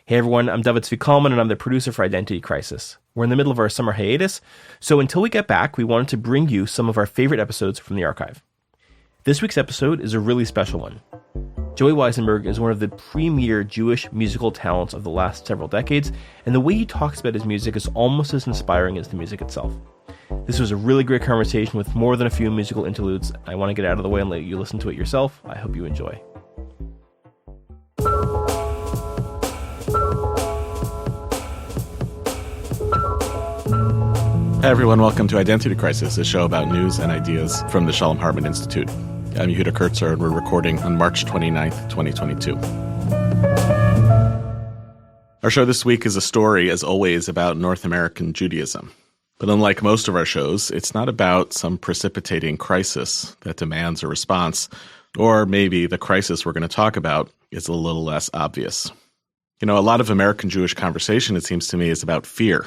Hey everyone, I'm David Zvi and I'm the producer for Identity Crisis. We're in the middle of our summer hiatus, so until we get back, we wanted to bring you some of our favorite episodes from the archive. This week's episode is a really special one. Joey Weisenberg is one of the premier Jewish musical talents of the last several decades, and the way he talks about his music is almost as inspiring as the music itself. This was a really great conversation with more than a few musical interludes. I want to get out of the way and let you listen to it yourself. I hope you enjoy. Hey everyone, welcome to Identity Crisis, a show about news and ideas from the Shalom Hartman Institute. I'm Yehuda Kurtzer, and we're recording on March 29th, 2022. Our show this week is a story, as always, about North American Judaism. But unlike most of our shows, it's not about some precipitating crisis that demands a response, or maybe the crisis we're going to talk about is a little less obvious. You know, a lot of American Jewish conversation, it seems to me, is about fear.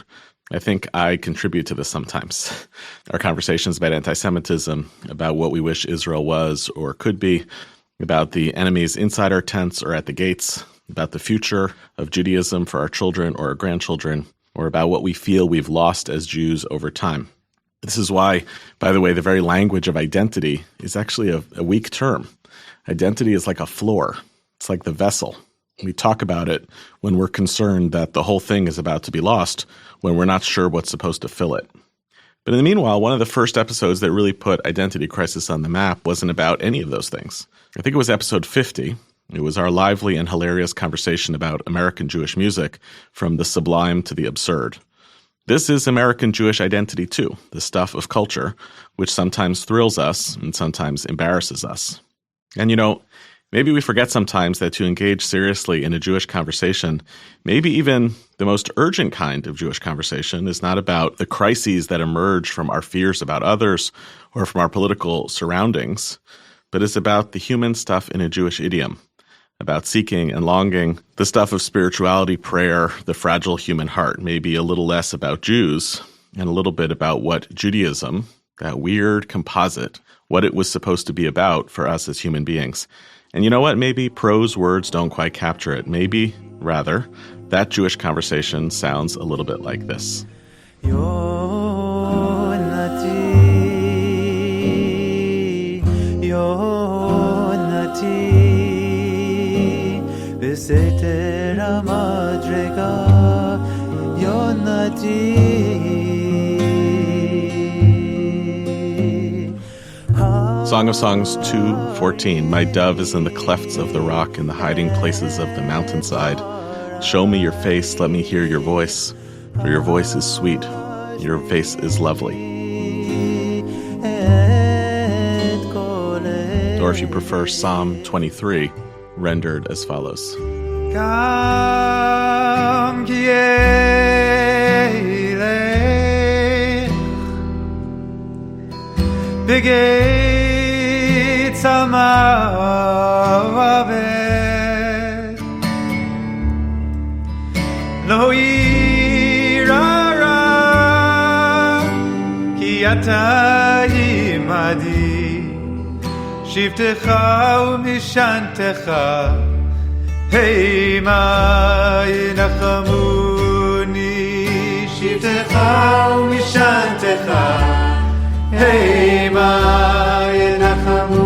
I think I contribute to this sometimes. Our conversations about anti-Semitism, about what we wish Israel was or could be, about the enemies inside our tents or at the gates, about the future of Judaism for our children or our grandchildren, or about what we feel we've lost as Jews over time. This is why, by the way, the very language of identity is actually a weak term. Identity is like a floor. It's like the vessel. We talk about it when we're concerned that the whole thing is about to be lost, when we're not sure what's supposed to fill it. But in the meanwhile, one of the first episodes that really put Identity Crisis on the map wasn't about any of those things. I think it was episode 50. It was our lively and hilarious conversation about American Jewish music, from the sublime to the absurd. This is American Jewish identity too, the stuff of culture, which sometimes thrills us and sometimes embarrasses us. And you know, maybe we forget sometimes that to engage seriously in a Jewish conversation, maybe even the most urgent kind of Jewish conversation, is not about the crises that emerge from our fears about others or from our political surroundings, but is about the human stuff in a Jewish idiom, about seeking and longing, the stuff of spirituality, prayer, the fragile human heart, maybe a little less about Jews and a little bit about what Judaism, that weird composite, what it was supposed to be about for us as human beings. And you know what? Maybe prose words don't quite capture it. Maybe, rather, that Jewish conversation sounds a little bit like this. Yonati, Yonati, Besetera Madrega, Yonati. Song of Songs 2:14. My dove is in the clefts of the rock, in the hiding places of the mountainside. Show me your face, let me hear your voice, for your voice is sweet, your face is lovely. Or if you prefer, Psalm 23, rendered as follows. Gam Ki Eilech, Samavet Lo Yirara Ki Ata Imadi Shivtecha Umishantecha Heima Yinachamuni Shivtecha Umishantecha Heima Yinachamuni.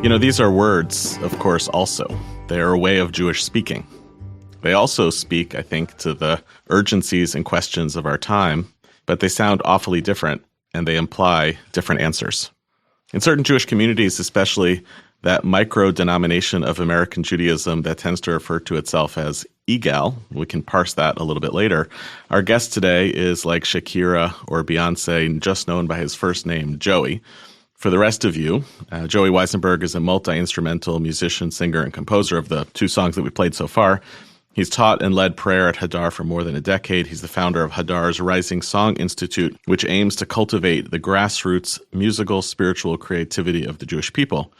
You know, these are words, of course, also. They are a way of Jewish speaking. They also speak, I think, to the urgencies and questions of our time, but they sound awfully different, and they imply different answers. In certain Jewish communities, especially that micro-denomination of American Judaism that tends to refer to itself as Egal, we can parse that a little bit later. Our guest today is like Shakira or Beyonce, just known by his first name, Joey. For the rest of you, Joey Weisenberg is a multi-instrumental musician, singer, and composer of the two songs that we played so far. He's taught and led prayer at Hadar for more than a decade. He's the founder of Hadar's Rising Song Institute, which aims to cultivate the grassroots musical, spiritual creativity of the Jewish people.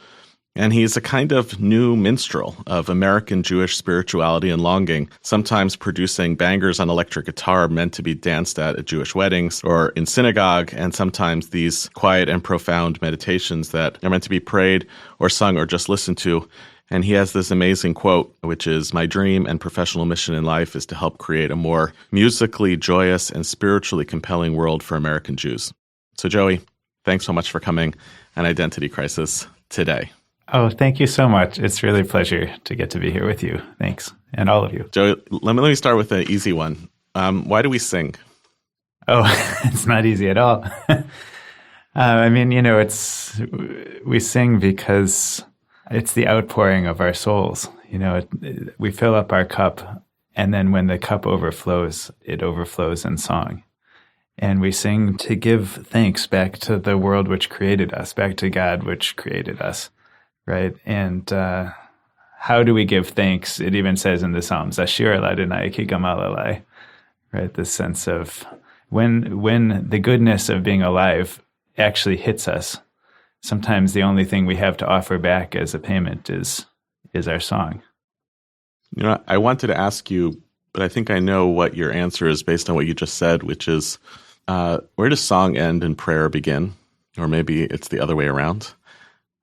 And he's a kind of new minstrel of American Jewish spirituality and longing, sometimes producing bangers on electric guitar meant to be danced at Jewish weddings or in synagogue, and sometimes these quiet and profound meditations that are meant to be prayed or sung or just listened to. And he has this amazing quote, which is, "My dream and professional mission in life is to help create a more musically joyous and spiritually compelling world for American Jews." So Joey, thanks so much for coming on Identity Crisis today. Oh, thank you so much. It's really a pleasure to get to be here with you. Thanks. And all of you. Joey, let me start with an easy one. Why do we sing? Oh, it's not easy at all. We sing because it's the outpouring of our souls. We fill up our cup, and then when the cup overflows, it overflows in song. And we sing to give thanks back to the world which created us, back to God which created us. Right? And how do we give thanks? It even says in the Psalms, Ashir el Adonai ki gamal alai. Right? This sense of when the goodness of being alive actually hits us, sometimes the only thing we have to offer back as a payment is our song. I wanted to ask you, but I think I know what your answer is based on what you just said, which is, where does song end and prayer begin? Or maybe it's the other way around.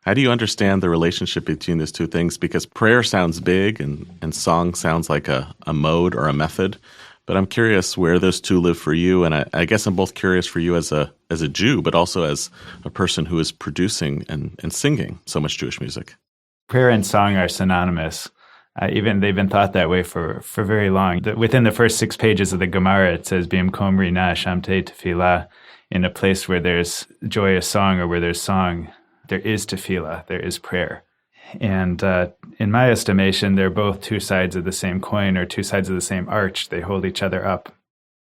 How do you understand the relationship between those two things? Because prayer sounds big and song sounds like a mode or a method. But I'm curious where those two live for you. And I guess I'm both curious for you as a Jew, but also as a person who is producing and singing so much Jewish music. Prayer and song are synonymous. Even they've been thought that way for very long. Within the first 6 pages of the Gemara, it says, B'imkom rina shamtei tefillah, in a place where there's joyous song or where there's song, there is tefillah, there is prayer. And in my estimation, they're both two sides of the same coin or two sides of the same arch. They hold each other up.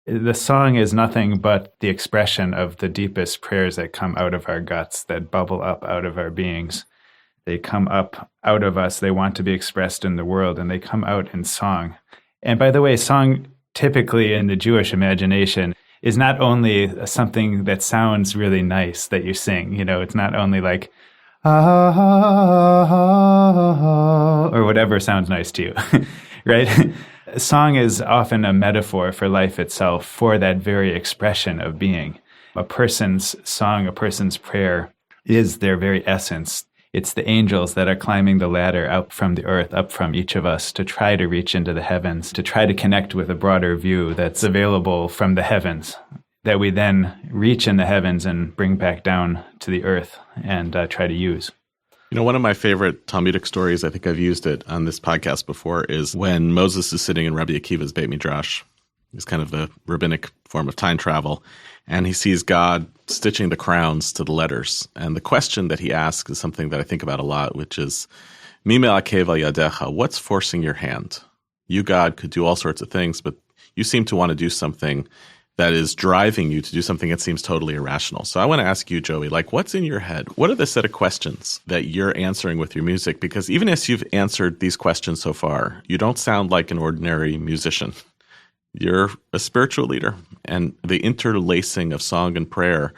The song is nothing but the expression of the deepest prayers that come out of our guts, that bubble up out of our beings. They come up out of us. They want to be expressed in the world, and they come out in song. And by the way, song typically in the Jewish imagination is not only something that sounds really nice that you sing. It's not only like, or whatever sounds nice to you, right? Song is often a metaphor for life itself, for that very expression of being. A person's song, a person's prayer is their very essence. It's the angels that are climbing the ladder up from the earth, up from each of us, to try to reach into the heavens, to try to connect with a broader view that's available from the heavens, that we then reach in the heavens and bring back down to the earth and try to use. One of my favorite Talmudic stories, I think I've used it on this podcast before, is when Moses is sitting in Rabbi Akiva's Beit Midrash. It's kind of the rabbinic form of time travel. And he sees God stitching the crowns to the letters. And the question that he asks is something that I think about a lot, which is, Mi me'akev al yadecha, what's forcing your hand? You, God, could do all sorts of things, but you seem to want to do something that is driving you to do something that seems totally irrational. So I want to ask you, Joey, what's in your head? What are the set of questions that you're answering with your music? Because even as you've answered these questions so far, you don't sound like an ordinary musician. You're a spiritual leader, and the interlacing of song and prayer,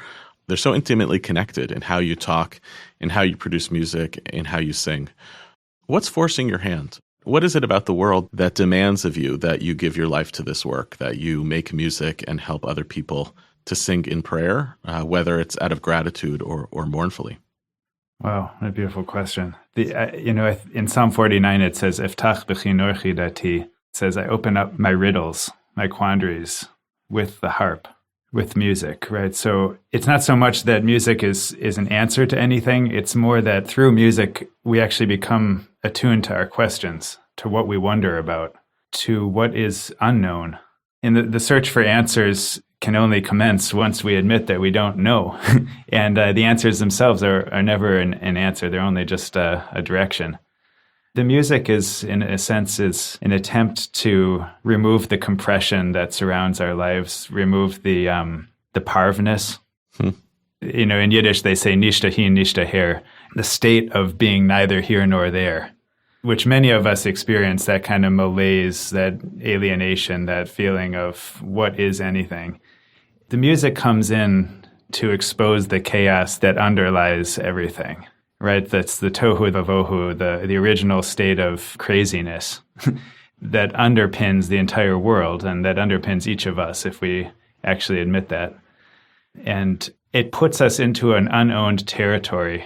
they're so intimately connected in how you talk, in how you produce music, in how you sing. What's forcing your hand? What is it about the world that demands of you that you give your life to this work, that you make music and help other people to sing in prayer, whether it's out of gratitude or mournfully? Wow, what a beautiful question. In Psalm 49, it says, Iftach b'chinor chidati. It says, I open up my riddles, my quandaries with the harp, with music, right? So it's not so much that music is an answer to anything. It's more that through music, we actually become attuned to our questions, to what we wonder about, to what is unknown. And the search for answers can only commence once we admit that we don't know. And the answers themselves are never an answer. They're only just a direction. The music is, in a sense, is an attempt to remove the compression that surrounds our lives, remove the parvness. In Yiddish, they say nishta hin, nishta her, the state of being neither here nor there, which many of us experience, that kind of malaise, that alienation, that feeling of what is anything. The music comes in to expose the chaos that underlies everything. right? That's the tohu vavohu, the original state of craziness that underpins the entire world and that underpins each of us if we actually admit that. And it puts us into an unowned territory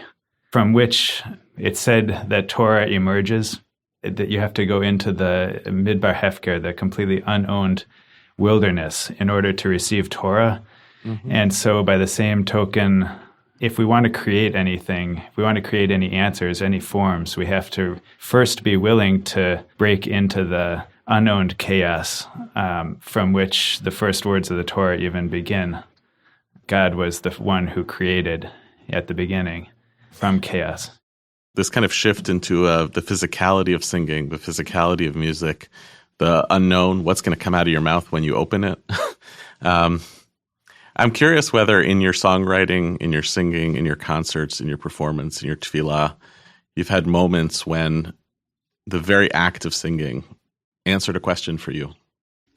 from which it's said that Torah emerges, that you have to go into the Midbar Hefker, the completely unowned wilderness, in order to receive Torah. Mm-hmm. And so by the same token, if we want to create anything, if we want to create any answers, any forms, we have to first be willing to break into the unowned chaos from which the first words of the Torah even begin. God was the one who created at the beginning from chaos. This kind of shift into the physicality of singing, the physicality of music, the unknown, what's going to come out of your mouth when you open it. I'm curious whether in your songwriting, in your singing, in your concerts, in your performance, in your tefillah, you've had moments when the very act of singing answered a question for you.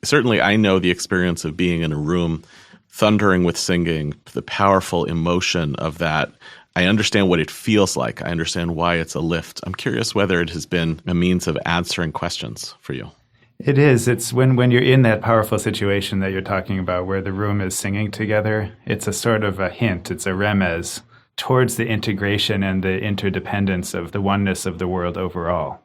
Certainly, I know the experience of being in a room thundering with singing, the powerful emotion of that. I understand what it feels like. I understand why it's a lift. I'm curious whether it has been a means of answering questions for you. It is. It's when you're in that powerful situation that you're talking about where the room is singing together, it's a sort of a hint, it's a remez towards the integration and the interdependence of the oneness of the world overall,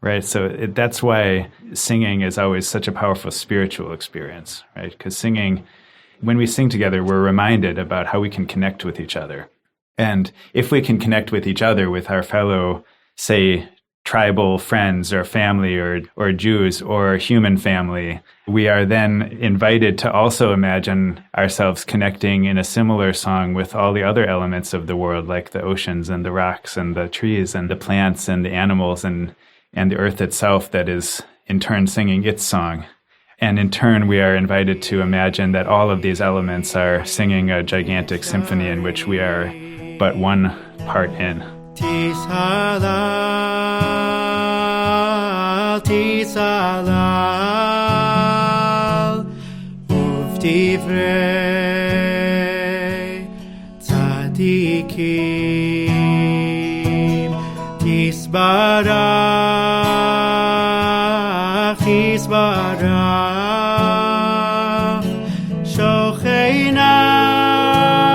right? So that's why singing is always such a powerful spiritual experience, right? Because singing, when we sing together, we're reminded about how we can connect with each other. And if we can connect with each other, with our fellow, say, tribal friends or family or Jews or human family, we are then invited to also imagine ourselves connecting in a similar song with all the other elements of the world, like the oceans and the rocks and the trees and the plants and the animals and the earth itself that is in turn singing its song. And in turn, we are invited to imagine that all of these elements are singing a gigantic symphony in which we are but one part in. Tisalal uvdivrei tzadikim Yisbarach Shokhein Ad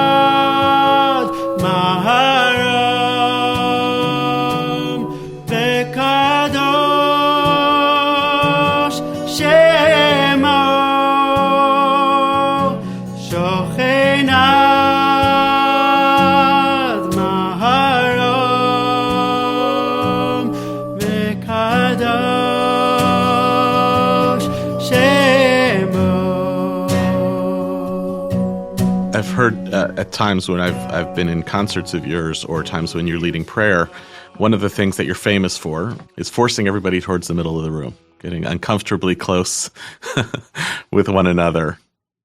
Maharam Vekadosh Shemo Shokhein Ad Maharam Vekadosh Shemo. I've heard at times when I've been in concerts of yours or times when you're leading prayer, one of the things that you're famous for is forcing everybody towards the middle of the room, getting uncomfortably close with one another.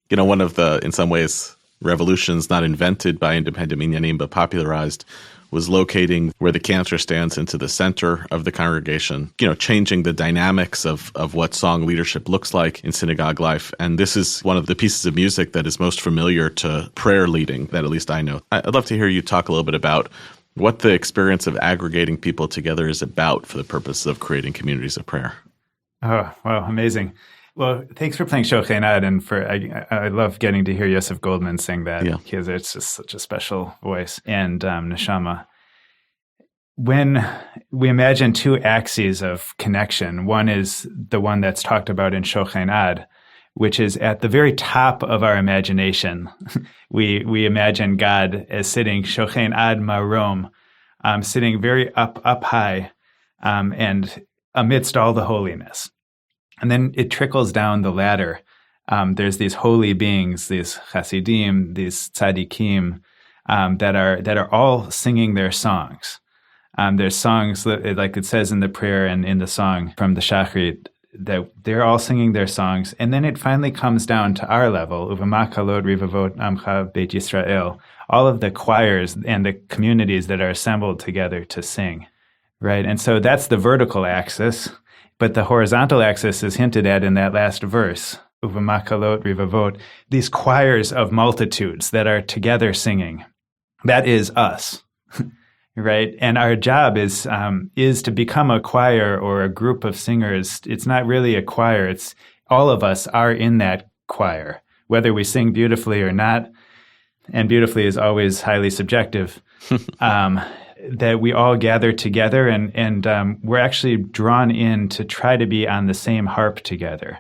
You know, one of the, in some ways, revolutions not invented by independent minyanim but popularized was locating where the cantor stands into the center of the congregation, you know, changing the dynamics of what song leadership looks like in synagogue life. And this is one of the pieces of music that is most familiar to prayer leading, that at least I know. I'd love to hear you talk a little bit about what the experience of aggregating people together is about for the purpose of creating communities of prayer. Oh, wow, amazing. Well, thanks for playing Shokhein Ad, and I love getting to hear Yosef Goldman sing that, because it's just such a special voice and neshama. When we imagine two axes of connection, one is the one that's talked about in Shokhein Ad, which is at the very top of our imagination. We imagine God as sitting Shokhein Ad Marom, sitting very up high, and amidst all the holiness. And then it trickles down the ladder. There's these holy beings, these chasidim, these tzadikim, that are all singing their songs. There's songs, like it says in the prayer and in the song from the Shachrit, that they're all singing their songs. And then it finally comes down to our level, Uvama kalod rivavot amcha beit Yisrael, all of the choirs and the communities that are assembled together to sing, right? And so that's the vertical axis. But the horizontal axis is hinted at in that last verse, Uvama kalot rivavot, these choirs of multitudes that are together singing. That is us. right? And our job is to become a choir or a group of singers. It's not really a choir. It's all of us are in that choir, whether we sing beautifully or not. And beautifully is always highly subjective. That we all gather together, and we're actually drawn in to try to be on the same harp together.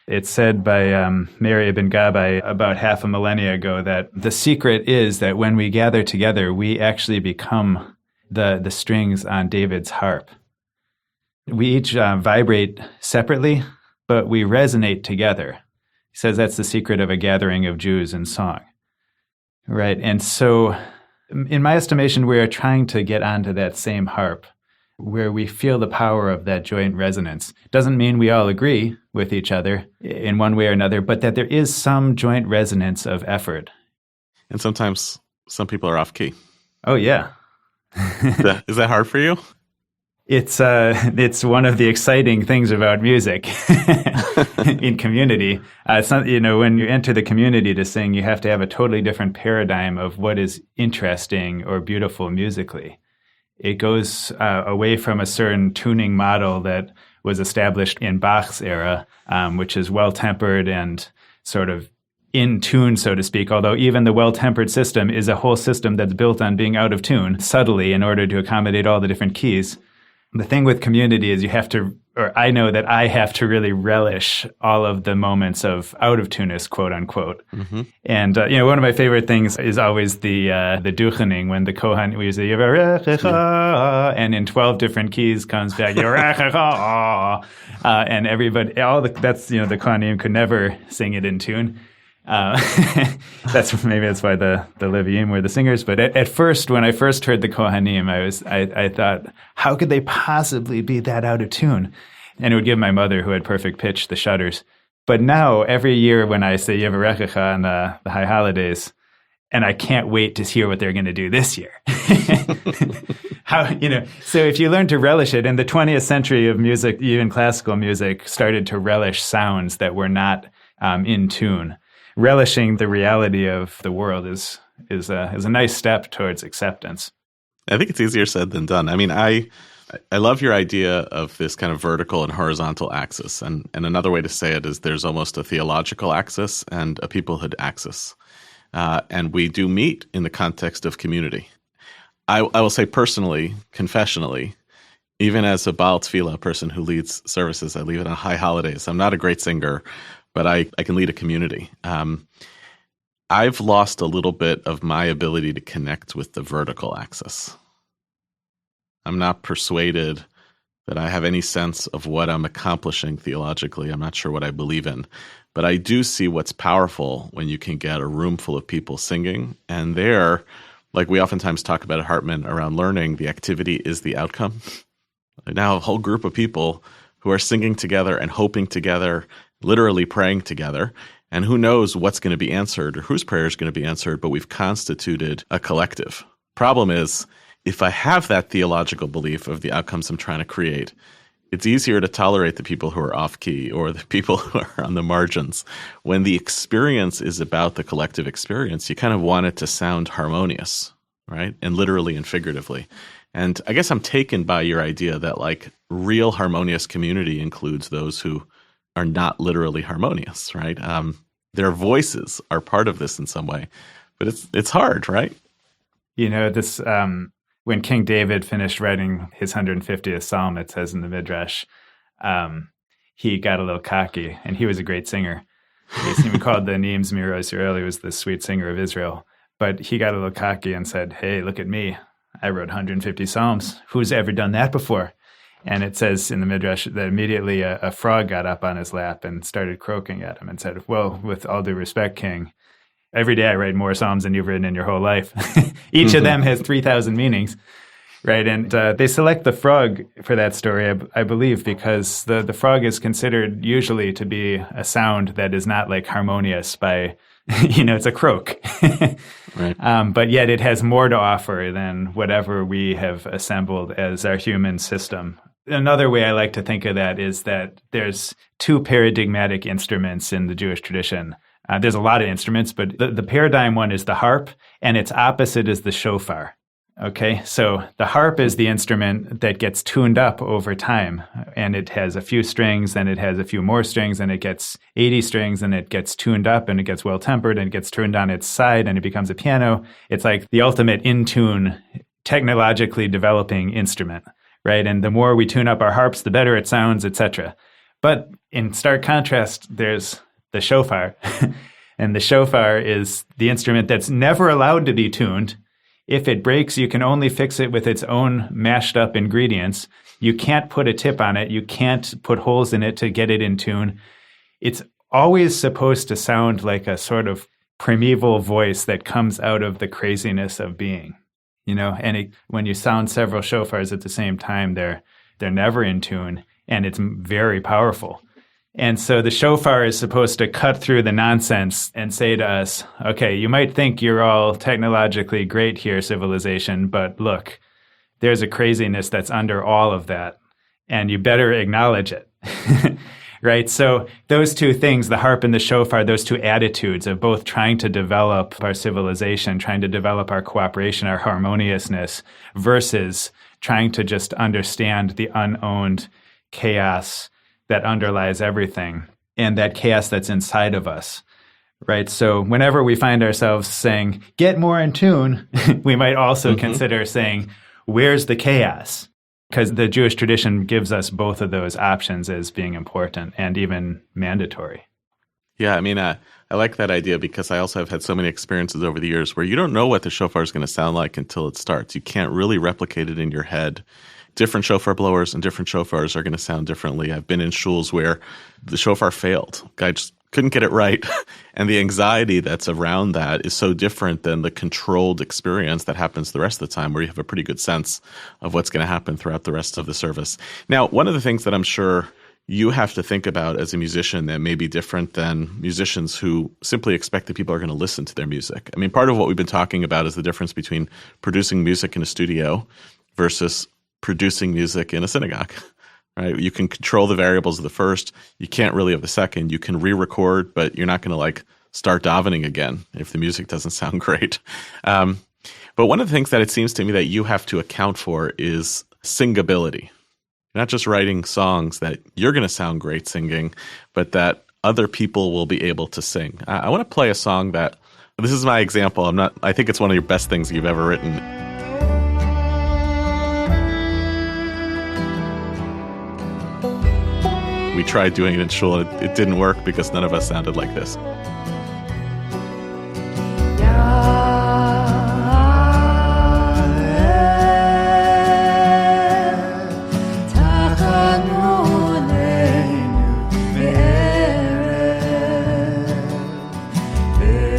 It's said by Mary ibn Gabbai about half a millennia ago that the secret is that when we gather together, we actually become the strings on David's harp. We each vibrate separately, but we resonate together. He says that's the secret of a gathering of Jews in song. Right, and so in my estimation, we are trying to get onto that same harp where we feel the power of that joint resonance. Doesn't mean we all agree with each other in one way or another, but that there is some joint resonance of effort. And sometimes some people are off key. Oh, yeah. Is that hard for you? It's one of the exciting things about music in community. It's not, when you enter the community to sing, you have to have a totally different paradigm of what is interesting or beautiful musically. It goes away from a certain tuning model that was established in Bach's era, which is well-tempered and sort of in tune, so to speak, although even the well-tempered system is a whole system that's built on being out of tune subtly in order to accommodate all the different keys. The thing with community is I know that I have to really relish all of the moments of out of tuneness, quote unquote. Mm-hmm. And one of my favorite things is always the duchening when the Kohen we say Yevarechecha, and in 12 different keys comes back Yevarechecha, and everybody that's the Koneinu could never sing it in tune. That's why the Leviim were the singers. But at first, when I first heard the Kohanim, I thought, how could they possibly be that out of tune? And it would give my mother, who had perfect pitch, the shudders. But now, every year when I say Yevarechecha on the high holidays, and I can't wait to hear what they're going to do this year. So if you learn to relish it, in the 20th century of music, even classical music started to relish sounds that were not in tune. Relishing the reality of the world is a nice step towards acceptance. I think it's easier said than done. I mean, I love your idea of this kind of vertical and horizontal axis. And another way to say it is there's almost a theological axis and a peoplehood axis. And we do meet in the context of community. I will say personally, confessionally, even as a Baal Tefillah person who leads services, I lead it on high holidays. I'm not a great singer, but I can lead a community. I've lost a little bit of my ability to connect with the vertical axis. I'm not persuaded that I have any sense of what I'm accomplishing theologically. I'm not sure what I believe in. But I do see what's powerful when you can get a room full of people singing. And there, like we oftentimes talk about at Hartman around learning, the activity is the outcome. Now a whole group of people who are singing together and hoping together, literally praying together. And who knows what's going to be answered or whose prayer is going to be answered, but we've constituted a collective. Problem is, if I have that theological belief of the outcomes I'm trying to create, it's easier to tolerate the people who are off key or the people who are on the margins. When the experience is about the collective experience, you kind of want it to sound harmonious, right? And literally and figuratively. And I guess I'm taken by your idea that like real harmonious community includes those who are not literally harmonious, right? Their voices are part of this in some way, but it's hard, right? This when King David finished writing his 150th Psalm, it says in the Midrash, he got a little cocky, and he was a great singer. He's even called the Neim Zmiro Yisrael. He was the sweet singer of Israel. But he got a little cocky and said, hey, look at me. I wrote 150 Psalms. Who's ever done that before? And it says in the Midrash that immediately a frog got up on his lap and started croaking at him and said, well, with all due respect, King, every day I write more Psalms than you've written in your whole life. Each of them has 3,000 meanings, right? And they select the frog for that story, I believe, because the frog is considered usually to be a sound that is not like harmonious by, it's a croak. Right. But yet it has more to offer than whatever we have assembled as our human system. Another way I like to think of that is that there's two paradigmatic instruments in the Jewish tradition. There's a lot of instruments, but the paradigm one is the harp, and its opposite is the shofar. Okay, so the harp is the instrument that gets tuned up over time, and it has a few strings, then it has a few more strings, and it gets 80 strings, and it gets tuned up, and it gets well-tempered, and it gets turned on its side, and it becomes a piano. It's like the ultimate in-tune, technologically developing instrument, right? And the more we tune up our harps, the better it sounds, etc. But in stark contrast, there's the shofar, and the shofar is the instrument that's never allowed to be tuned. If it breaks, you can only fix it with its own mashed up ingredients. You can't put a tip on it. You can't put holes in it to get it in tune. It's always supposed to sound like a sort of primeval voice that comes out of the craziness of being, and when you sound several shofars at the same time, they're never in tune, and it's very powerful. And so the shofar is supposed to cut through the nonsense and say to us, okay, you might think you're all technologically great here, civilization, but look, there's a craziness that's under all of that, and you better acknowledge it, right? So those two things, the harp and the shofar, those two attitudes of both trying to develop our civilization, trying to develop our cooperation, our harmoniousness, versus trying to just understand the unowned chaos that underlies everything, and that chaos that's inside of us, right? So whenever we find ourselves saying, get more in tune, we might also consider saying, where's the chaos? Because the Jewish tradition gives us both of those options as being important and even mandatory. Yeah, I mean, I like that idea because I also have had so many experiences over the years where you don't know what the shofar is going to sound like until it starts. You can't really replicate it in your head. Different shofar blowers and different shofars are going to sound differently. I've been in shuls where the shofar failed. Guy just couldn't get it right. And the anxiety that's around that is so different than the controlled experience that happens the rest of the time where you have a pretty good sense of what's going to happen throughout the rest of the service. Now, one of the things that I'm sure you have to think about as a musician that may be different than musicians who simply expect that people are going to listen to their music. I mean, part of what we've been talking about is the difference between producing music in a studio versus producing music in a synagogue, right? You can control the variables of the first. You can't really of the second. You can re-record, but you're not going to start davening again if the music doesn't sound great. But one of the things that it seems to me that you have to account for is singability. You're not just writing songs that you're going to sound great singing, but that other people will be able to sing. I want to play a song that, this is my example. I think it's one of your best things you've ever written. We tried doing it in shul, and it didn't work because none of us sounded like this.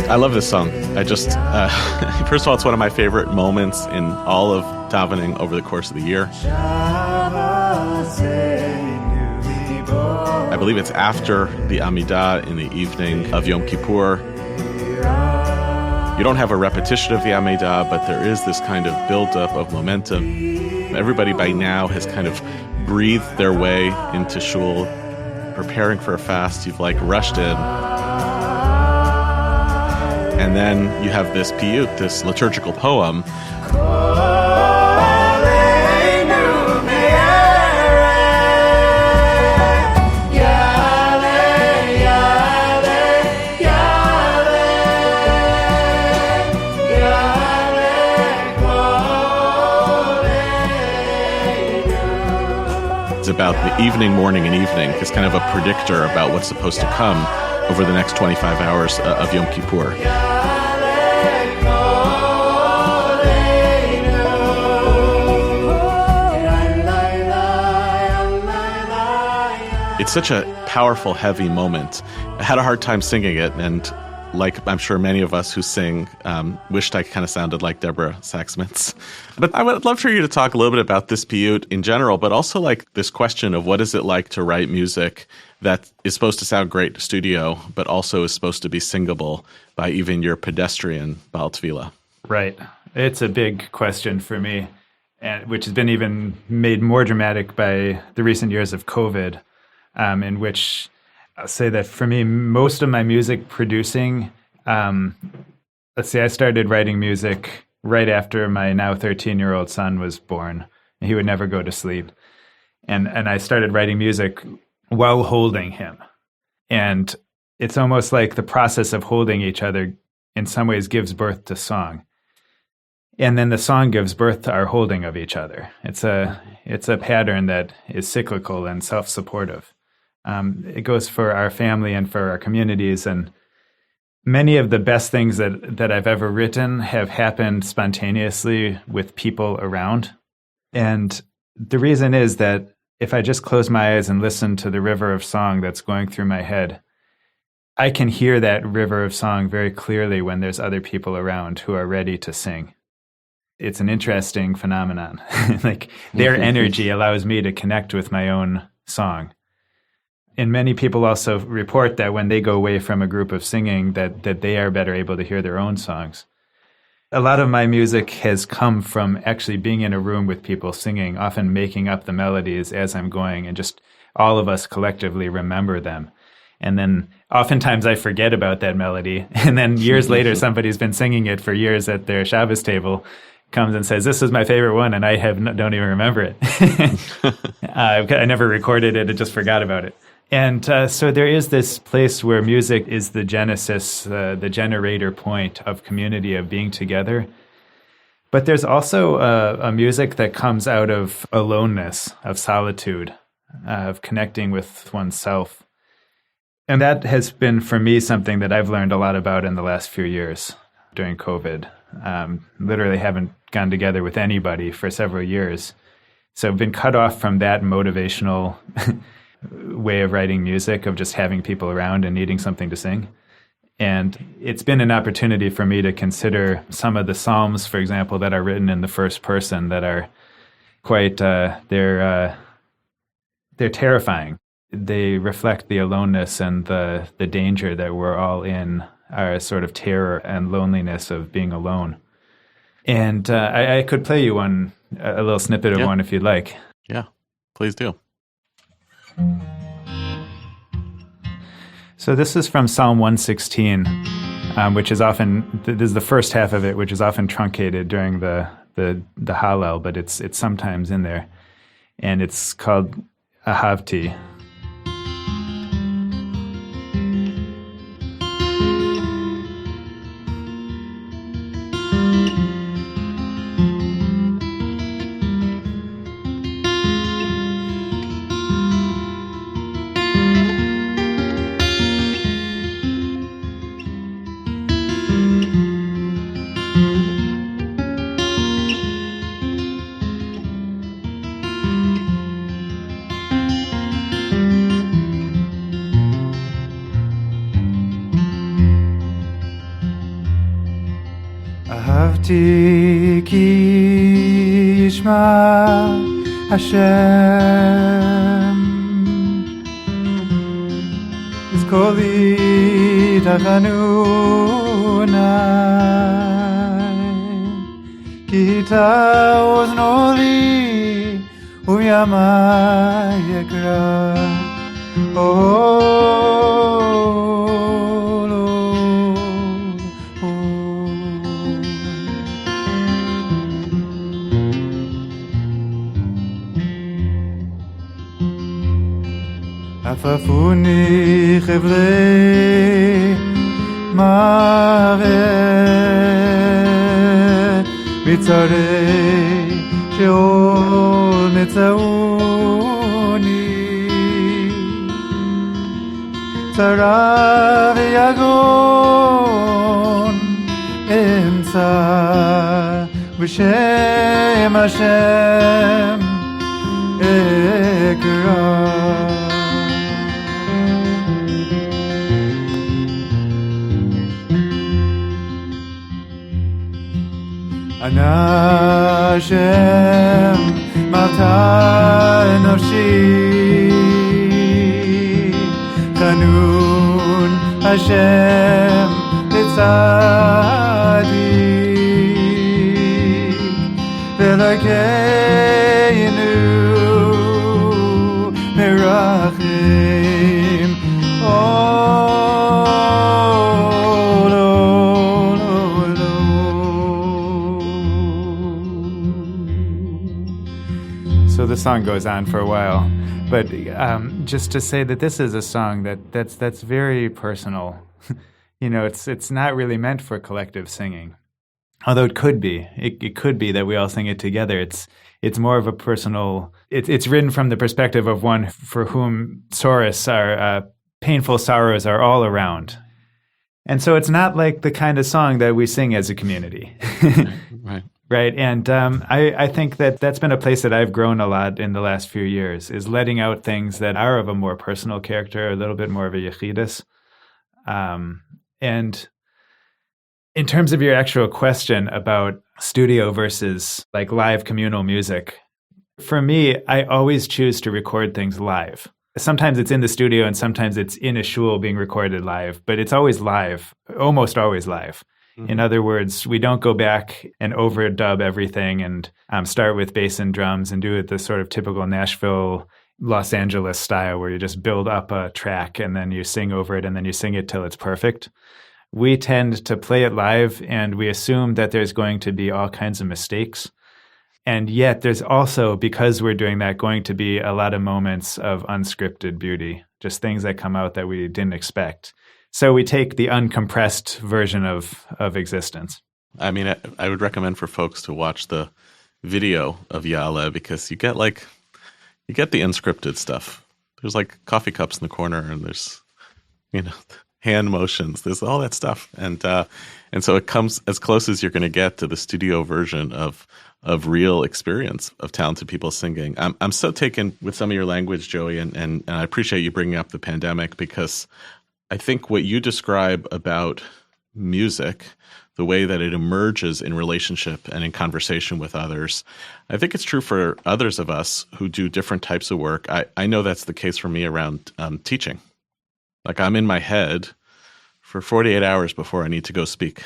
I love this song. I just, first of all, it's one of my favorite moments in all of davening over the course of the year. I believe it's after the Amidah in the evening of Yom Kippur. You don't have a repetition of the Amidah, but there is this kind of buildup of momentum. Everybody by now has kind of breathed their way into shul, preparing for a fast. You've rushed in. And then you have this piyut, this liturgical poem. It's about the evening, morning, and evening. It's kind of a predictor about what's supposed to come over the next 25 hours of Yom Kippur. It's such a powerful, heavy moment. I had a hard time singing it, and like I'm sure many of us who sing, wished I kind of sounded like Deborah Saxmans. But I would love for you to talk a little bit about this piyut in general, but also this question of what is it like to write music that is supposed to sound great in studio, but also is supposed to be singable by even your pedestrian Baal Tefillah. Right. It's a big question for me, and which has been even made more dramatic by the recent years of COVID, in which I'll say that for me, most of my music producing, let's say I started writing music right after my now 13-year-old son was born. He would never go to sleep. And I started writing music while holding him. And it's almost like the process of holding each other in some ways gives birth to song. And then the song gives birth to our holding of each other. It's a pattern that is cyclical and self-supportive. It goes for our family and for our communities. And many of the best things that I've ever written have happened spontaneously with people around. And the reason is that if I just close my eyes and listen to the river of song that's going through my head, I can hear that river of song very clearly when there's other people around who are ready to sing. It's an interesting phenomenon. Like their energy allows me to connect with my own song. And many people also report that when they go away from a group of singing, that they are better able to hear their own songs. A lot of my music has come from actually being in a room with people singing, often making up the melodies as I'm going, and just all of us collectively remember them. And then oftentimes I forget about that melody. And then years later, somebody's been singing it for years at their Shabbos table, comes and says, "This is my favorite one," and I don't even remember it. I never recorded it. I just forgot about it. And so there is this place where music is the genesis, the generator point of community, of being together. But there's also a music that comes out of aloneness, of solitude, of connecting with oneself. And that has been, for me, something that I've learned a lot about in the last few years during COVID. Literally haven't gone together with anybody for several years. So I've been cut off from that motivational way of writing music, of just having people around and needing something to sing. And it's been an opportunity for me to consider some of the Psalms, for example, that are written in the first person that are quite, they're terrifying. They reflect the aloneness and the danger that we're all in, our sort of terror and loneliness of being alone. And I could play you a little snippet of one if you'd like. Yeah, please do. So this is from Psalm 116, which is often, this is the first half of it, which is often truncated during the Hallel, but it's sometimes in there. And it's called Ahavti. Ahavti ki yishma Hashem Izkoli tachanunai Ki ta'ozno li uyamai yekra Afafuni chevlei mavet mitzarei sheol mitzauni tzara v'yagon emtza b'shem Hashem ekra Hashem matai nafshi Kanun Hashem litzadi V'elakeinu merachim song goes on for a while. But just to say that this is a song that's very personal. It's not really meant for collective singing. Although it could be. It could be that we all sing it together. It's more of a personal... It's written from the perspective of one for whom painful sorrows are all around. And so it's not like the kind of song that we sing as a community. Right. Right. And I think that's been a place that I've grown a lot in the last few years, is letting out things that are of a more personal character, a little bit more of a yechidus. And in terms of your actual question about studio versus like live communal music, for me, I always choose to record things live. Sometimes it's in the studio and sometimes it's in a shul being recorded live, but it's always live, almost always live. Mm-hmm. In other words, we don't go back and overdub everything and start with bass and drums and do it the sort of typical Nashville, Los Angeles style where you just build up a track and then you sing over it and then you sing it till it's perfect. We tend to play it live and we assume that there's going to be all kinds of mistakes. And yet there's also, because we're doing that, going to be a lot of moments of unscripted beauty, just things that come out that we didn't expect. So we take the uncompressed version of existence. I mean, I would recommend for folks to watch the video of Yale because you get the unscripted stuff. There's like coffee cups in the corner and there's, hand motions. There's all that stuff. And so it comes as close as you're going to get to the studio version of real experience of talented people singing. I'm so taken with some of your language, Joey, and I appreciate you bringing up the pandemic because I think what you describe about music, the way that it emerges in relationship and in conversation with others, I think it's true for others of us who do different types of work. I know that's the case for me around teaching. Like I'm in my head for 48 hours before I need to go speak.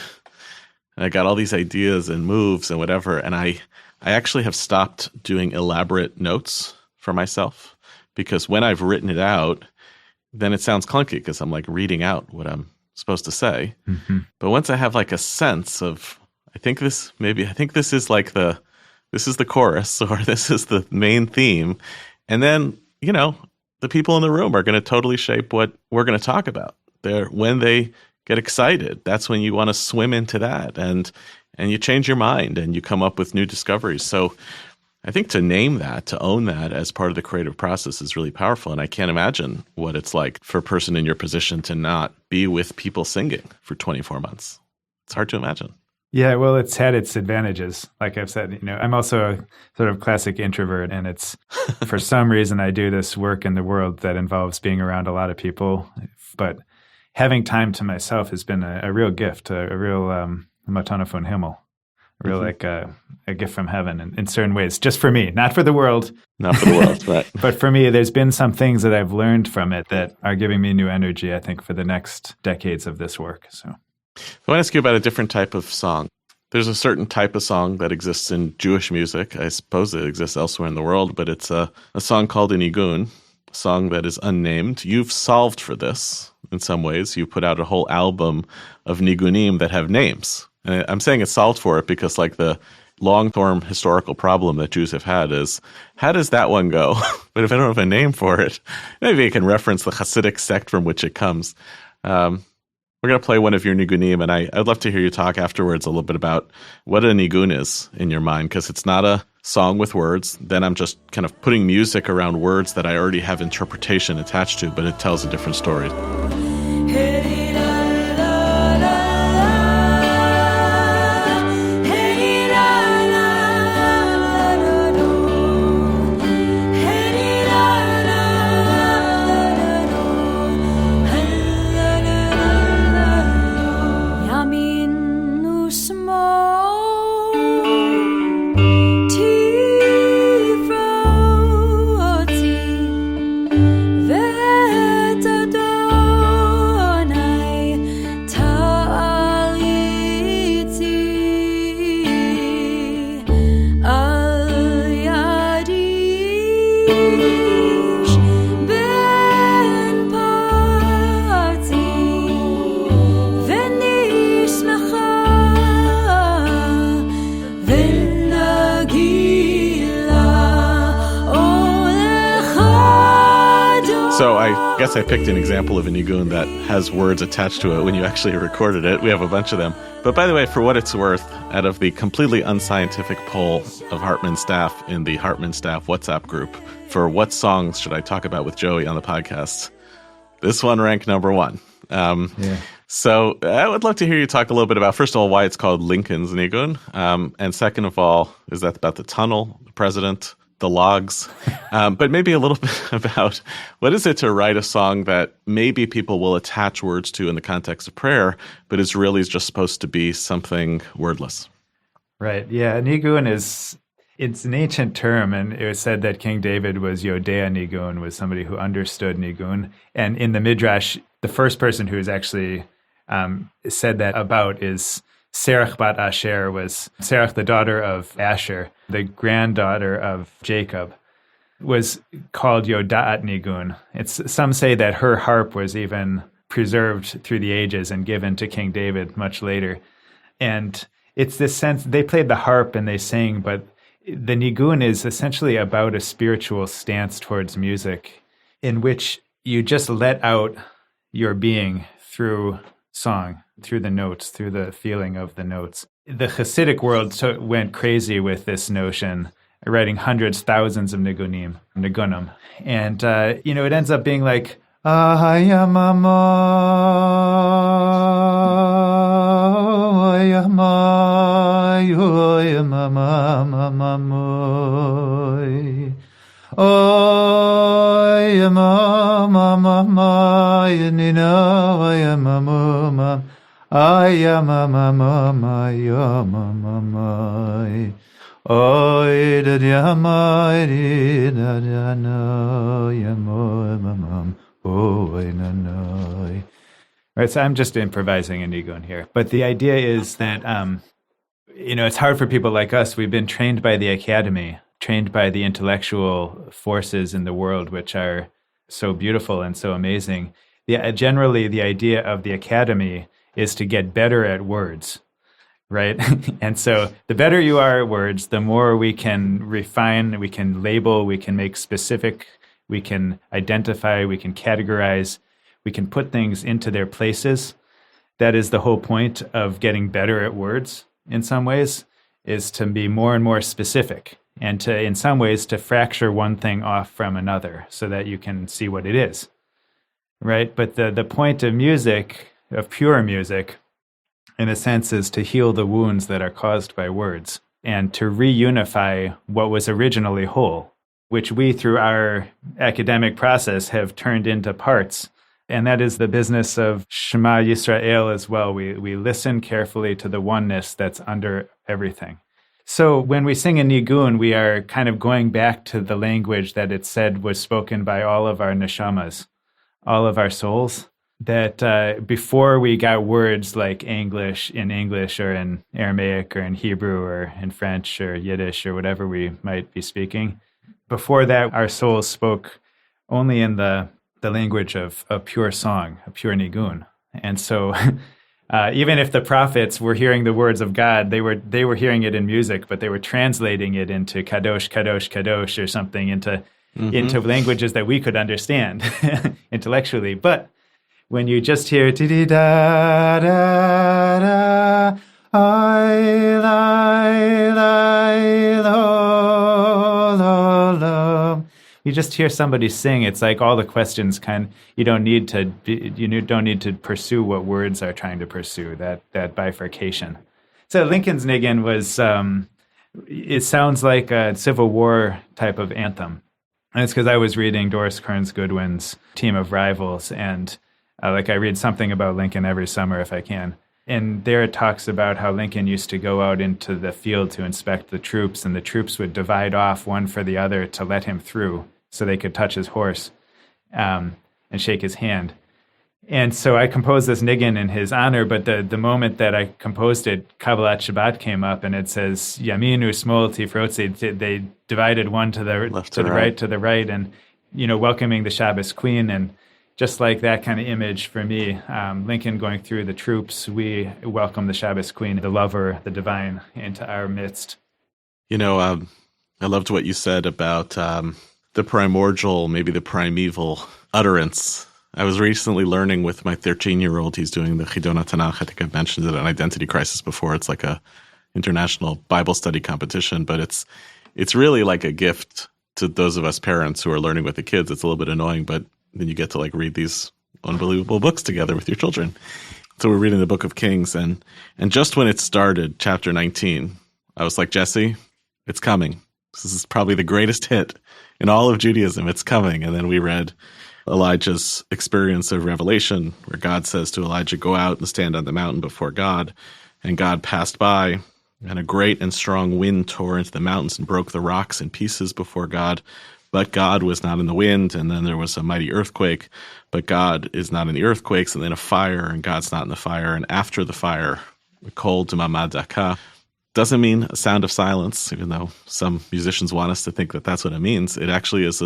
And I got all these ideas and moves and whatever, and I actually have stopped doing elaborate notes for myself because when I've written it out, then it sounds clunky because I'm like reading out what I'm supposed to say. Mm-hmm. But once I have like a sense of, I think this is the chorus or this is the main theme. And then, the people in the room are going to totally shape what we're going to talk about. When they get excited, that's when you want to swim into that and you change your mind and you come up with new discoveries. So I think to name that, to own that as part of the creative process is really powerful. And I can't imagine what it's like for a person in your position to not be with people singing for 24 months. It's hard to imagine. Yeah, well, it's had its advantages. Like I've said, I'm also a sort of classic introvert, and it's for some reason I do this work in the world that involves being around a lot of people. But having time to myself has been a real gift, a real Matana von Himmel. Real like a gift from heaven in certain ways, just for me, not for the world. Not for the world, right. But for me, there's been some things that I've learned from it that are giving me new energy, I think, for the next decades of this work. So I want to ask you about a different type of song. There's a certain type of song that exists in Jewish music. I suppose it exists elsewhere in the world, but it's a song called a Nigun, a song that is unnamed. You've solved for this in some ways. You put out a whole album of Nigunim that have names. And I'm saying it's solved for it because like the long-term historical problem that Jews have had is, how does that one go? But if I don't have a name for it, maybe I can reference the Hasidic sect from which it comes. We're going to play one of your Nigunim, and I'd love to hear you talk afterwards a little bit about what a Nigun is in your mind, because it's not a song with words. Then I'm just kind of putting music around words that I already have interpretation attached to, but it tells a different story. Vet Adonai guess I picked an example of a Nigun that has words attached to it when you actually recorded it. We have a bunch of them. But by the way, for what it's worth, out of the completely unscientific poll of Hartman staff in the Hartman staff WhatsApp group for what songs should I talk about with Joey on the podcast, this one ranked number one. So I would love to hear you talk a little bit about, first of all, why it's called Lincoln's Nigun. And second of all, is that about the tunnel, the president, the logs? But maybe a little bit about what is it to write a song that maybe people will attach words to in the context of prayer, but is really just supposed to be something wordless. Right. Yeah. Nigun it's an ancient term, and it was said that King David was Yodea Nigun, was somebody who understood Nigun. And in the Midrash, the first person who is actually said that about is Serach bat Asher, was Serach, the daughter of Asher, the granddaughter of Jacob, was called Yodaat Nigun. Some say that her harp was even preserved through the ages and given to King David much later. And it's this sense, they played the harp and they sang, but the Nigun is essentially about a spiritual stance towards music in which you just let out your being through song, through the notes, through the feeling of the notes. The Hasidic world went crazy with this notion, writing hundreds, thousands of nigunim. And, it ends up being like, Right, so I'm just improvising a Nigun here. But the idea is that, it's hard for people like us. We've been trained by the academy, trained by the intellectual forces in the world, which are so beautiful and so amazing. Generally, the idea of the academy is to get better at words, right? And so the better you are at words, the more we can refine, we can label, we can make specific, we can identify, we can categorize, we can put things into their places. That is the whole point of getting better at words in some ways, is to be more and more specific and to, in some ways, to fracture one thing off from another so that you can see what it is, right? But the point of music, of pure music, in a sense, is to heal the wounds that are caused by words and to reunify what was originally whole, which we, through our academic process, have turned into parts. And that is the business of Shema Yisrael as well. We listen carefully to the oneness that's under everything. So when we sing a Nigun, we are kind of going back to the language that it said was spoken by all of our neshamas, all of our souls, that before we got words like English in English or in Aramaic or in Hebrew or in French or Yiddish or whatever we might be speaking, before that our souls spoke only in the language of a pure song, a pure Nigun. And so even if the prophets were hearing the words of God, they were hearing it in music, but they were translating it into Kadosh, Kadosh, Kadosh or something into languages that we could understand intellectually. But when you just hear di da da da, I lie lo lo lo, you just hear somebody sing. It's like all the questions you don't need to pursue what words are trying to pursue, that bifurcation. So Lincoln's Nigun was it sounds like a Civil War type of anthem, and it's because I was reading Doris Kearns Goodwin's Team of Rivals, and I read something about Lincoln every summer if I can. And there it talks about how Lincoln used to go out into the field to inspect the troops, and the troops would divide off one for the other to let him through so they could touch his horse and shake his hand. And so I composed this Nigun in his honor, but the moment that I composed it, Kabbalat Shabbat came up, and it says, Yamin Usmol Tifrotzi, they divided one to the left to the right, to the right, and, welcoming the Shabbos queen. And just like that kind of image for me, Lincoln going through the troops, we welcome the Shabbos queen, the lover, the divine, into our midst. I loved what you said about the primordial, maybe the primeval utterance I was recently learning with my 13-year-old. He's doing the Chidon Tanakh. I think I've mentioned it, an identity crisis before. It's like a international Bible study competition, but it's really like a gift to those of us parents who are learning with the kids. It's a little bit annoying, but then you get to like read these unbelievable books together with your children. So we're reading the Book of Kings, and just when it started, chapter 19, I was like, Jesse, it's coming. This is probably the greatest hit in all of Judaism. It's coming. And then we read Elijah's experience of revelation, where God says to Elijah, go out and stand on the mountain before God. And God passed by, and a great and strong wind tore into the mountains and broke the rocks in pieces before God. But God was not in the wind. And then there was a mighty earthquake, but God is not in the earthquakes. And then a fire, and God's not in the fire. And after the fire, kol demamad daka. Doesn't mean a sound of silence, even though some musicians want us to think that that's what it means. It actually is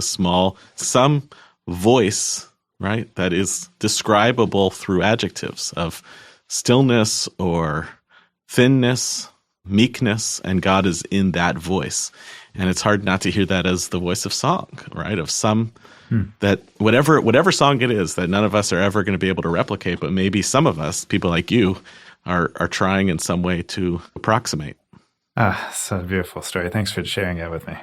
some voice, right, that is describable through adjectives of stillness or thinness, meekness, and God is in that voice. And it's hard not to hear that as the voice of song, right, of some that whatever song it is that none of us are ever going to be able to replicate, but maybe some of us, people like you, are trying in some way to approximate. So a beautiful story. Thanks for sharing that with me.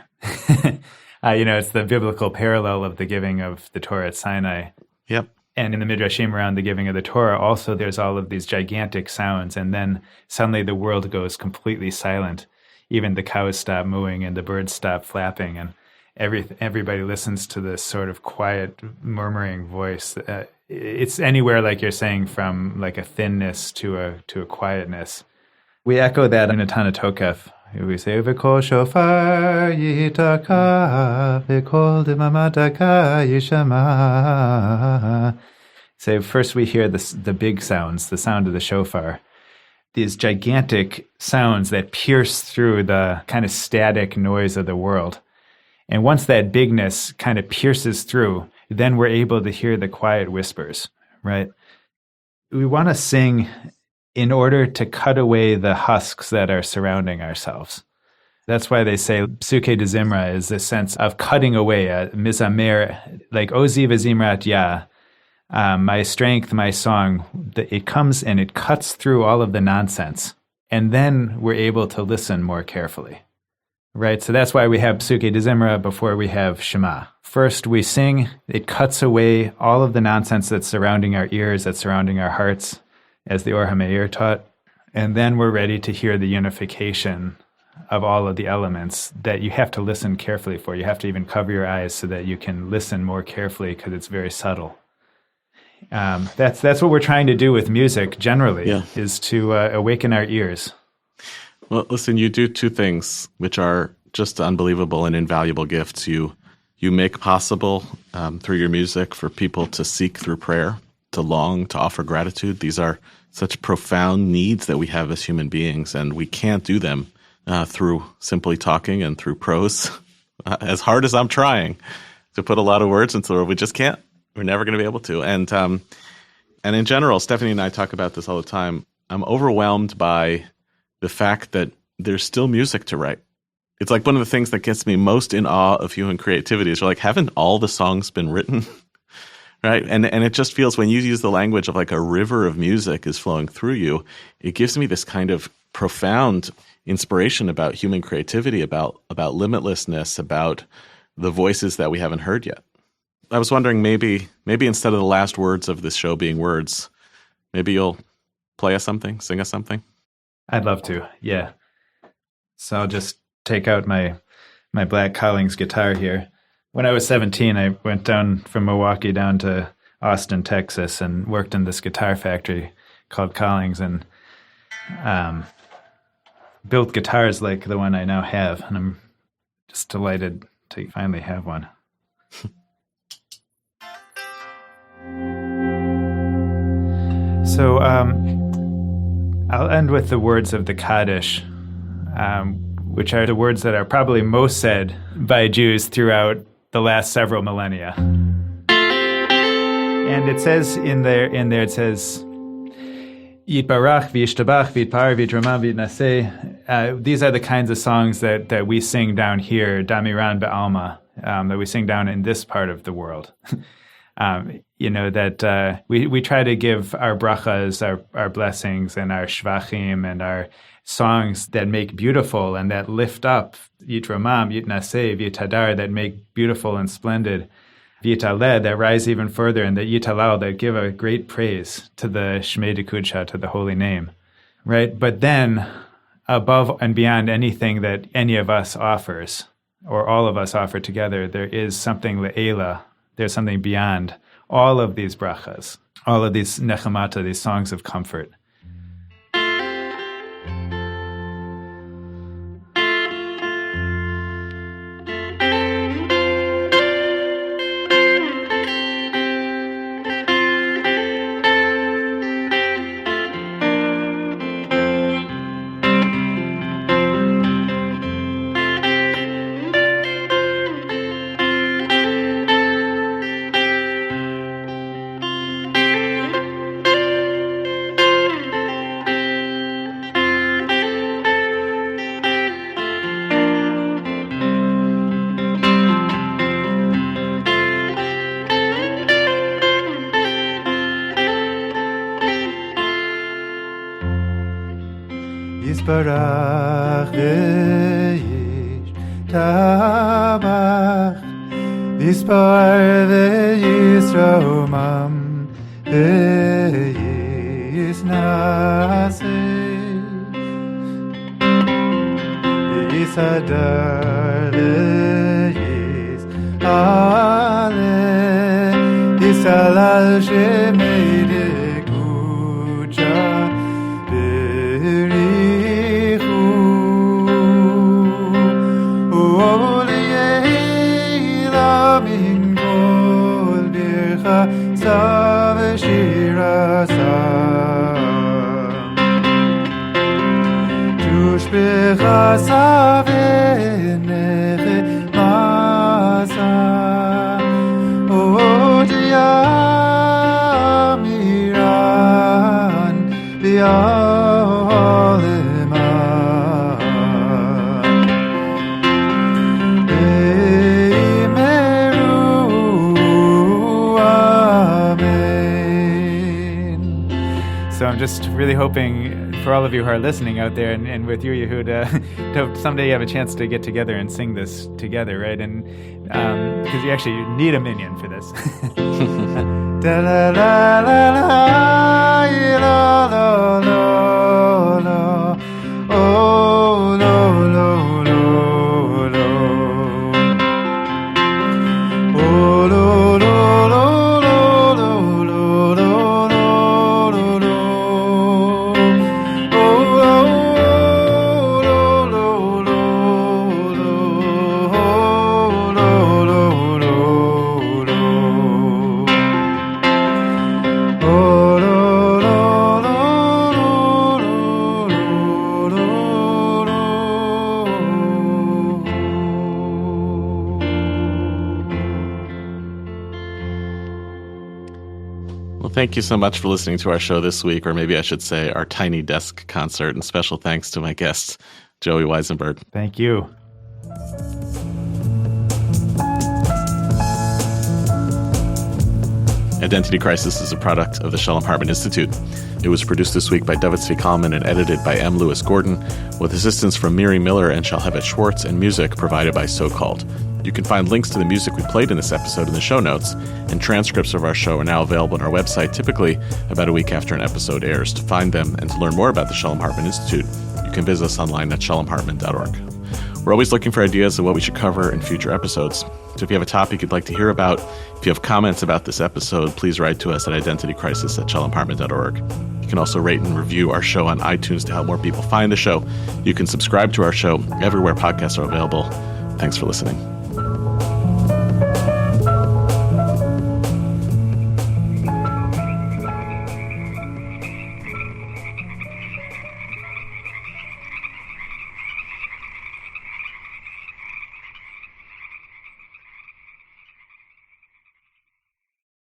It's the biblical parallel of the giving of the Torah at Sinai. Yep. And in the Midrashim around the giving of the Torah, also there's all of these gigantic sounds, and then suddenly the world goes completely silent. Even the cows stop mooing and the birds stop flapping, and everybody listens to this sort of quiet, murmuring voice. It's anywhere, like you're saying, from like a thinness to a quietness. We echo that in a ton of Tokef. We say, "V'kol shofar yitaka, v'kol demamataka yishama." So first we hear the big sounds, the sound of the shofar. These gigantic sounds that pierce through the kind of static noise of the world. And once that bigness kind of pierces through, then we're able to hear the quiet whispers, right? We want to sing in order to cut away the husks that are surrounding ourselves. That's why they say Psuke de Zimra is this sense of cutting away, mizamer, like Ozi v'zimrat yah, my strength, my song. It comes and it cuts through all of the nonsense. And then we're able to listen more carefully. Right, so that's why we have Psuke de Zimra before we have Shema. First we sing, it cuts away all of the nonsense that's surrounding our ears, that's surrounding our hearts, as the Or HaMeir taught. And then we're ready to hear the unification of all of the elements that you have to listen carefully for. You have to even cover your eyes so that you can listen more carefully because it's very subtle. That's what we're trying to do with music generally, is to awaken our ears. Well, listen, you do two things which are just unbelievable and invaluable gifts. You make possible through your music for people to seek through prayer, to long, to offer gratitude. These are such profound needs that we have as human beings, and we can't do them through simply talking and through prose. As hard as I'm trying to put a lot of words into the world, we just can't. We're never going to be able to. And in general, Stephanie and I talk about this all the time. I'm overwhelmed by the fact that there's still music to write. It's like one of the things that gets me most in awe of human creativity is you're like, haven't all the songs been written? Right? And it just feels, when you use the language of like a river of music is flowing through you, it gives me this kind of profound inspiration about human creativity, about limitlessness, about the voices that we haven't heard yet. I was wondering, maybe instead of the last words of this show being words, maybe you'll play us something, sing us something? I'd love to, yeah. So I'll just take out my Black Collings guitar here. When I was 17, I went down from Milwaukee down to Austin, Texas, and worked in this guitar factory called Collings, and built guitars like the one I now have. And I'm just delighted to finally have one. So I'll end with the words of the Kaddish, which are the words that are probably most said by Jews throughout the last several millennia. And it says in there it says, Yitbarach v'yishtabach v'yitpar v'yitramah v'yitnaseh. These are the kinds of songs that we sing down here, Damiran Be'alma, that we sing down in this part of the world. that we try to give our brachas, our blessings, and our shvachim, and our songs that make beautiful and that lift up, yitramam, yitnaseh, yitadar, that make beautiful and splendid, yitaleh, that rise even further, and that yitalal, that give a great praise to the Shmei Dekudsha, to the holy name, right? But then, above and beyond anything that any of us offers, or all of us offer together, there is something le'ela, there's something beyond all of these brachas, all of these nechemata, these songs of comfort. Yisbarach ve'yish tabach Yispar ve'yisromam ve'yisnaseh Yisadar ve'yisaleh Yisalal shemei dekudsha So I'm just really hoping for all of you who are listening out there, and with you, Yehuda, to someday have a chance to get together and sing this together, right? And because you actually need a minyan for this. Da la la la la, la la la la, oh lo lo lo lo, oh lo lo lo. Thank you so much for listening to our show this week, or maybe I should say our Tiny Desk concert, and special thanks to my guest, Joey Weisenberg. Thank you. Identity Crisis is a product of the Shalom Hartman Institute. It was produced this week by David Zvi Kalman and edited by M. Lewis Gordon, with assistance from Miri Miller and Shalhevet Schwartz, and music provided by So Called. You can find links to the music we played in this episode in the show notes, and transcripts of our show are now available on our website, typically about a week after an episode airs. To find them and to learn more about the Shalom Hartman Institute, you can visit us online at shalomhartman.org. We're always looking for ideas of what we should cover in future episodes. So if you have a topic you'd like to hear about, if you have comments about this episode, please write to us at identitycrisis@shalomhartman.org. You can also rate and review our show on iTunes to help more people find the show. You can subscribe to our show everywhere podcasts are available. Thanks for listening.